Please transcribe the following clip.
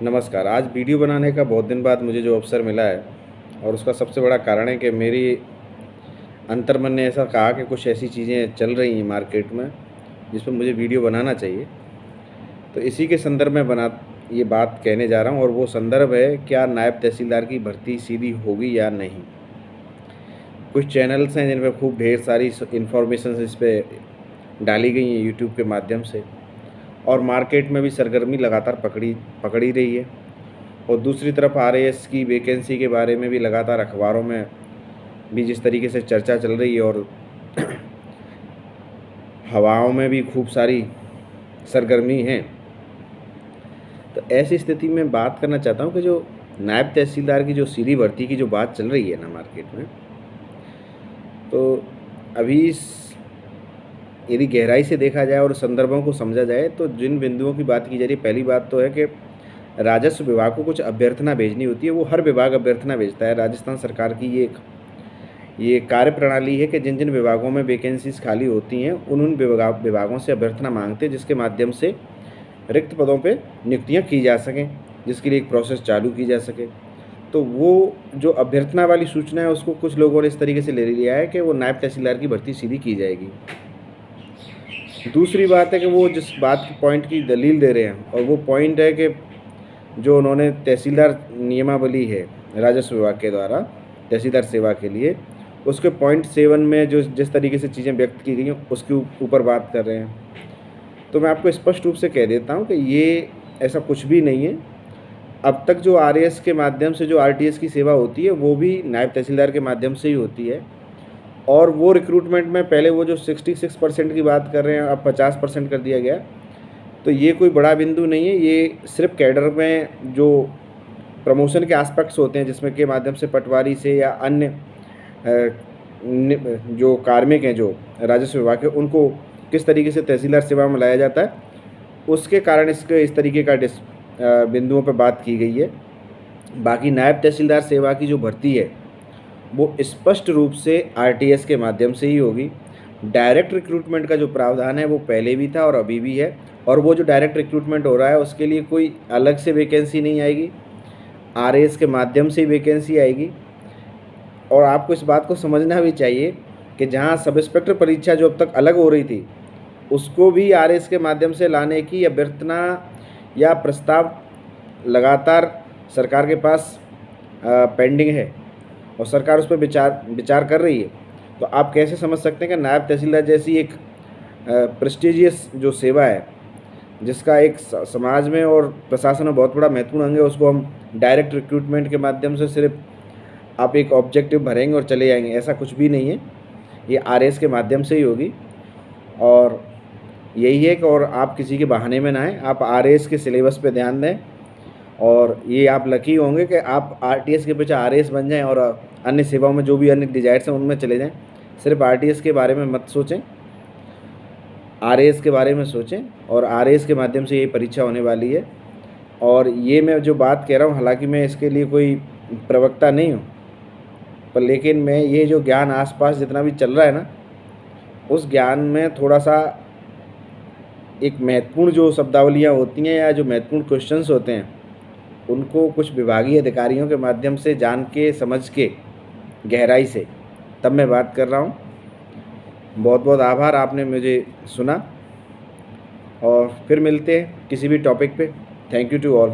नमस्कार। आज वीडियो बनाने का बहुत दिन बाद मुझे जो अवसर मिला है और उसका सबसे बड़ा कारण है कि मेरी अंतर्मन ने ऐसा कहा कि कुछ ऐसी चीज़ें चल रही हैं मार्केट में जिस पर मुझे वीडियो बनाना चाहिए। तो इसी के संदर्भ में ये बात कहने जा रहा हूँ और वो संदर्भ है, क्या नायब तहसीलदार की भर्ती सीधी होगी या नहीं। कुछ चैनल्स हैं जिन पे खूब ढेर सारी इन्फॉर्मेशन इस पे डाली गई हैं यूट्यूब के माध्यम से, और मार्केट में भी सरगर्मी लगातार पकड़ी रही है। और दूसरी तरफ आरएएस की वैकेंसी के बारे में भी लगातार अखबारों में भी जिस तरीके से चर्चा चल रही है, और हवाओं में भी खूब सारी सरगर्मी है। तो ऐसी स्थिति में बात करना चाहता हूँ कि जो नायब तहसीलदार की जो सीधी भर्ती की जो बात चल रही है ना मार्केट में, तो अभी यदि गहराई से देखा जाए और संदर्भों को समझा जाए तो जिन बिंदुओं की बात की जा रही है, पहली बात तो है कि राजस्व विभाग को कुछ अभ्यर्थना भेजनी होती है। वो हर विभाग अभ्यर्थना भेजता है। राजस्थान सरकार की ये कार्य प्रणाली है कि जिन जिन विभागों में वैकेंसीज खाली होती हैं उन विभागों से अभ्यर्थना मांगते हैं, जिसके माध्यम से रिक्त पदों पे नियुक्तियां की जा सकें, जिसके लिए एक प्रोसेस चालू की जा सके। तो वो जो अभ्यर्थना वाली सूचना है उसको कुछ लोगों ने इस तरीके से ले लिया है कि वो नायब तहसीलदार की भर्ती सीधी की जाएगी। दूसरी बात है कि वो जिस बात की पॉइंट की दलील दे रहे हैं, और वो पॉइंट है कि जो उन्होंने तहसीलदार नियमावली है राजस्व विभाग के द्वारा तहसीलदार सेवा के लिए, उसके पॉइंट 7 में जो जिस तरीके से चीज़ें व्यक्त की गई हैं उसके ऊपर बात कर रहे हैं। तो मैं आपको स्पष्ट रूप से कह देता हूं कि ये ऐसा कुछ भी नहीं है। अब तक जो आरएएस के माध्यम से जो आरटीएस की सेवा होती है वो भी नायब तहसीलदार के माध्यम से ही होती है, और वो रिक्रूटमेंट में पहले वो जो 66% की बात कर रहे हैं अब 50% कर दिया गया। तो ये कोई बड़ा बिंदु नहीं है। ये सिर्फ कैडर में जो प्रमोशन के एस्पेक्ट्स होते हैं जिसमें के माध्यम से पटवारी से या अन्य जो कार्मिक हैं जो राजस्व विभाग के, उनको किस तरीके से तहसीलदार सेवा में लाया जाता है, उसके कारण इसके इस तरीके का बिंदुओं पर बात की गई है। बाकी नायब तहसीलदार सेवा की जो भर्ती है वो स्पष्ट रूप से आरटीएस के माध्यम से ही होगी। डायरेक्ट रिक्रूटमेंट का जो प्रावधान है वो पहले भी था और अभी भी है, और वो जो डायरेक्ट रिक्रूटमेंट हो रहा है उसके लिए कोई अलग से वैकेंसी नहीं आएगी, आरएएस के माध्यम से ही वैकेंसी आएगी। और आपको इस बात को समझना भी चाहिए कि जहां सब इंस्पेक्टर परीक्षा जो अब तक अलग हो रही थी उसको भी आरएएस के माध्यम से लाने की अभ्यर्थना या प्रस्ताव लगातार सरकार के पास पेंडिंग है, और सरकार उस पर विचार कर रही है। तो आप कैसे समझ सकते हैं कि नायब तहसीलदार जैसी एक प्रेस्टिजियस जो सेवा है, जिसका एक समाज में और प्रशासन में बहुत बड़ा महत्वपूर्ण अंग है, उसको हम डायरेक्ट रिक्रूटमेंट के माध्यम से सिर्फ आप एक ऑब्जेक्टिव भरेंगे और चले जाएंगे, ऐसा कुछ भी नहीं है। ये आरएएस के माध्यम से ही होगी, और यही है कि और आप किसी के बहाने में ना आए, आप आरएएस के सिलेबस पे ध्यान दें, और ये आप लकी होंगे कि आप आरटीएस के पीछे आरएएस बन जाएं और अन्य सेवाओं में जो भी अन्य डिजायर्स हैं उनमें चले जाएं। सिर्फ आरटीएस के बारे में मत सोचें, आरएएस के बारे में सोचें, और आरएएस के माध्यम से ये परीक्षा होने वाली है। और ये मैं जो बात कह रहा हूँ, हालांकि मैं इसके लिए कोई प्रवक्ता नहीं हूँ, पर लेकिन मैं ये जो ज्ञान आसपास जितना भी चल रहा है ना, उस ज्ञान में थोड़ा सा एक महत्वपूर्ण जो शब्दावलियाँ होती हैं या जो महत्वपूर्ण क्वेश्चंस होते हैं उनको कुछ विभागीय अधिकारियों के माध्यम से जान के समझ के गहराई से तब मैं बात कर रहा हूँ। बहुत बहुत आभार, आपने मुझे सुना, और फिर मिलते हैं किसी भी टॉपिक पे। Thank you to all.